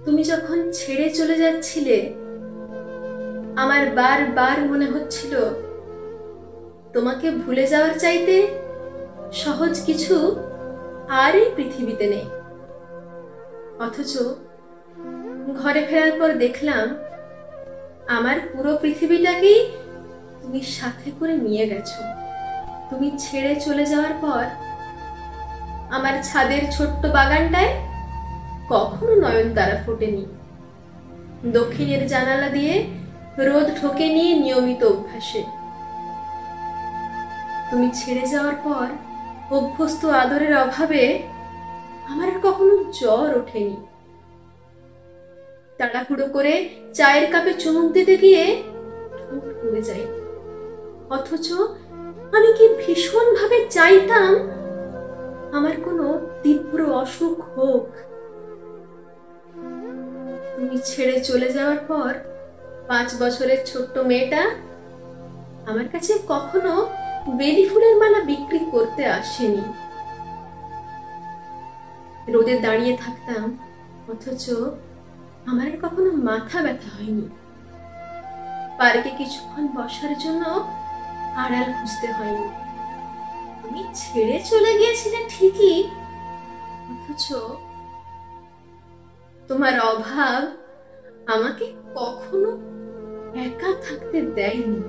তুমি যখন ছেড়ে চলে যাচ্ছিলে, আমার বারবার মনে হচ্ছিল তোমাকে ভুলে যাওয়ার চাইতে সহজ কিছু আর এই পৃথিবীতে নেই। অথচ ঘরে ফেরার পর দেখলাম আমার পুরো পৃথিবীটাকেই তুমি সাথে করে নিয়ে গেছো। তুমি ছেড়ে চলে যাওয়ার পর আমার ছাদের ছোট্ট বাগানটায় কখনো নয়নতারা ফোটেনি। দক্ষিণের জানালা দিয়ে রোদ ঢোকেনি নিয়মিত অভ্যাসে। তুমি ছেড়ে যাওয়ার পর অভ্যস্ত আদরের অভাবে আমার আর কখনো জ্বর ওঠেনি। তাড়াহুড়ো করে চায়ের কাপে চুমুক দিতে গিয়ে ঠোঁট পুড়ে যায়। অথচ আমি কি ভীষণ ভাবে চাইতাম আমার কোনো তীব্র অসুখ হোক। তুমি ছেড়ে চলে যাওয়ার পর 5 বছরের ছোট্ট মেয়েটা আমার কাছে কখনো বেলি ফুলের মালা বিক্রি করতে আসেনি। রোদে দাঁড়িয়ে থাকতাম, অথচ আমার আর কখনো মাথা ব্যথা হয়নি। পার্কে কিছুক্ষণ বসার জন্য আড়াল খুঁজতে হয়নি। তুমি ছেড়ে চলে গিয়েছিলে ঠিকই, অথচ তোমার অভাব আমাকে কখনো একা থাকতে দেয়নি।